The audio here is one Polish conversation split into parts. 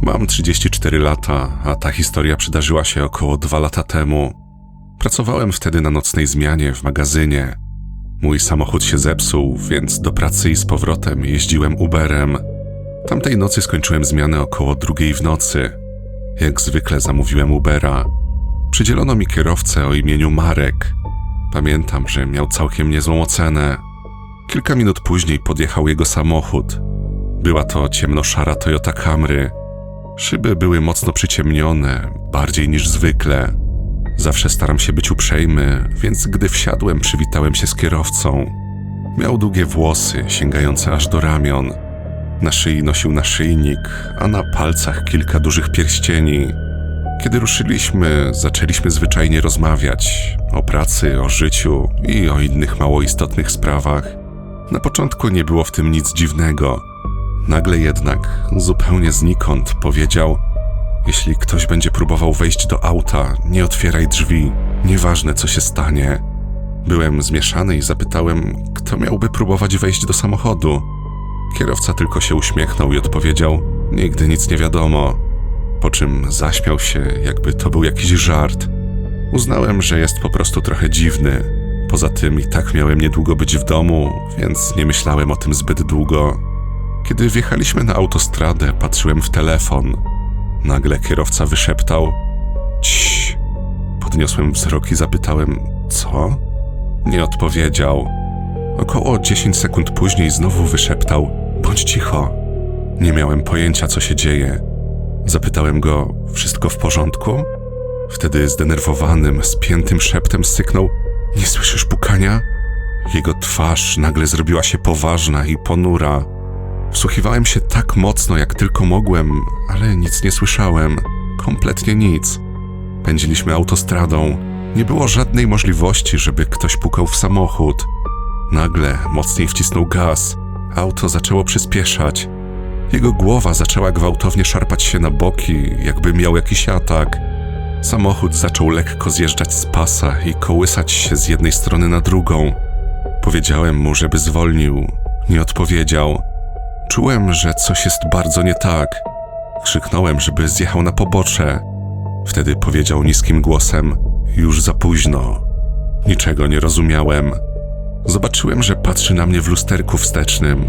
Mam 34 lata, a ta historia przydarzyła się około 2 lata temu. Pracowałem wtedy na nocnej zmianie w magazynie. Mój samochód się zepsuł, więc do pracy i z powrotem jeździłem Uberem. Tamtej nocy skończyłem zmianę około 2 w nocy. Jak zwykle zamówiłem Ubera. Przydzielono mi kierowcę o imieniu Marek. Pamiętam, że miał całkiem niezłą ocenę. Kilka minut później podjechał jego samochód. Była to ciemnoszara Toyota Camry. Szyby były mocno przyciemnione, bardziej niż zwykle. Zawsze staram się być uprzejmy, więc gdy wsiadłem, przywitałem się z kierowcą. Miał długie włosy, sięgające aż do ramion. Na szyi nosił naszyjnik, a na palcach kilka dużych pierścieni. Kiedy ruszyliśmy, zaczęliśmy zwyczajnie rozmawiać o pracy, o życiu i o innych mało istotnych sprawach. Na początku nie było w tym nic dziwnego. Nagle jednak, zupełnie znikąd, powiedział: jeśli ktoś będzie próbował wejść do auta, nie otwieraj drzwi, nieważne co się stanie. Byłem zmieszany i zapytałem, kto miałby próbować wejść do samochodu. Kierowca tylko się uśmiechnął i odpowiedział: nigdy nic nie wiadomo. Po czym zaśmiał się, jakby to był jakiś żart. Uznałem, że jest po prostu trochę dziwny. Poza tym i tak miałem niedługo być w domu, więc nie myślałem o tym zbyt długo. Kiedy wjechaliśmy na autostradę, patrzyłem w telefon. Nagle kierowca wyszeptał: ciii. Podniosłem wzrok i zapytałem: co? Nie odpowiedział. Około 10 sekund później znowu wyszeptał: bądź cicho. Nie miałem pojęcia, co się dzieje. Zapytałem go: wszystko w porządku? Wtedy zdenerwowanym, spiętym szeptem syknął: nie słyszysz pukania? Jego twarz nagle zrobiła się poważna i ponura. Wsłuchiwałem się tak mocno, jak tylko mogłem, ale nic nie słyszałem. Kompletnie nic. Pędziliśmy autostradą. Nie było żadnej możliwości, żeby ktoś pukał w samochód. Nagle mocniej wcisnął gaz. Auto zaczęło przyspieszać. Jego głowa zaczęła gwałtownie szarpać się na boki, jakby miał jakiś atak. Samochód zaczął lekko zjeżdżać z pasa i kołysać się z jednej strony na drugą. Powiedziałem mu, żeby zwolnił. Nie odpowiedział. Czułem, że coś jest bardzo nie tak. Krzyknąłem, żeby zjechał na pobocze. Wtedy powiedział niskim głosem: już za późno. Niczego nie rozumiałem. Zobaczyłem, że patrzy na mnie w lusterku wstecznym.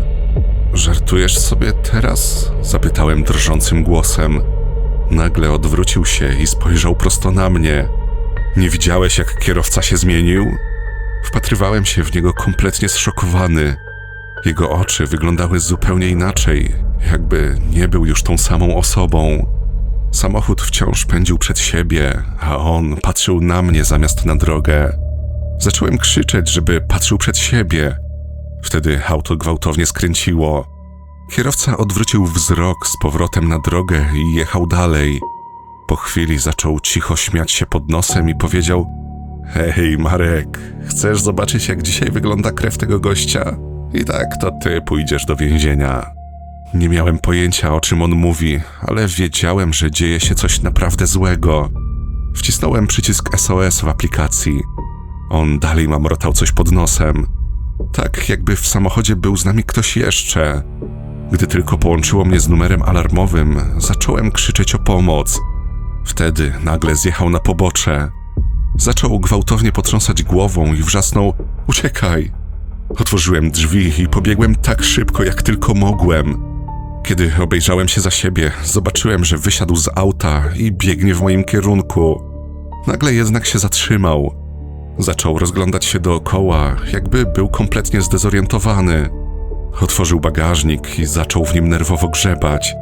Żartujesz sobie teraz? Zapytałem drżącym głosem. Nagle odwrócił się i spojrzał prosto na mnie. Nie widziałeś, jak kierowca się zmienił? Wpatrywałem się w niego kompletnie zszokowany. Jego oczy wyglądały zupełnie inaczej, jakby nie był już tą samą osobą. Samochód wciąż pędził przed siebie, a on patrzył na mnie zamiast na drogę. Zacząłem krzyczeć, żeby patrzył przed siebie. Wtedy auto gwałtownie skręciło. Kierowca odwrócił wzrok z powrotem na drogę i jechał dalej. Po chwili zaczął cicho śmiać się pod nosem i powiedział: hej, Marek, chcesz zobaczyć, jak dzisiaj wygląda krew tego gościa? I tak to ty pójdziesz do więzienia. Nie miałem pojęcia, o czym on mówi, ale wiedziałem, że dzieje się coś naprawdę złego. Wcisnąłem przycisk SOS w aplikacji. On dalej mamrotał coś pod nosem. Tak, jakby w samochodzie był z nami ktoś jeszcze. Gdy tylko połączyło mnie z numerem alarmowym, zacząłem krzyczeć o pomoc. Wtedy nagle zjechał na pobocze. Zaczął gwałtownie potrząsać głową i wrzasnął: uciekaj! Otworzyłem drzwi i pobiegłem tak szybko, jak tylko mogłem. Kiedy obejrzałem się za siebie, zobaczyłem, że wysiadł z auta i biegnie w moim kierunku. Nagle jednak się zatrzymał. Zaczął rozglądać się dookoła, jakby był kompletnie zdezorientowany. Otworzył bagażnik i zaczął w nim nerwowo grzebać.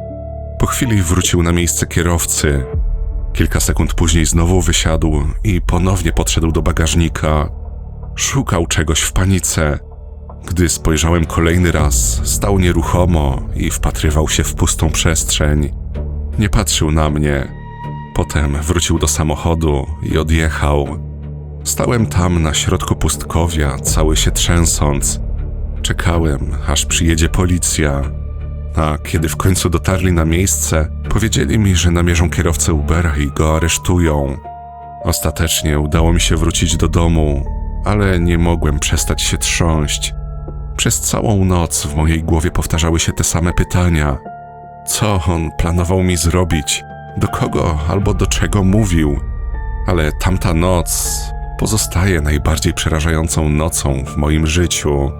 Po chwili wrócił na miejsce kierowcy. Kilka sekund później znowu wysiadł i ponownie podszedł do bagażnika. Szukał czegoś w panice. Gdy spojrzałem kolejny raz, stał nieruchomo i wpatrywał się w pustą przestrzeń. Nie patrzył na mnie. Potem wrócił do samochodu i odjechał. Stałem tam na środku pustkowia, cały się trzęsąc. Czekałem, aż przyjedzie policja. A kiedy w końcu dotarli na miejsce, powiedzieli mi, że namierzą kierowcę Ubera i go aresztują. Ostatecznie udało mi się wrócić do domu, ale nie mogłem przestać się trząść. Przez całą noc w mojej głowie powtarzały się te same pytania. Co on planował mi zrobić? Do kogo albo do czego mówił? Ale tamta noc pozostaje najbardziej przerażającą nocą w moim życiu.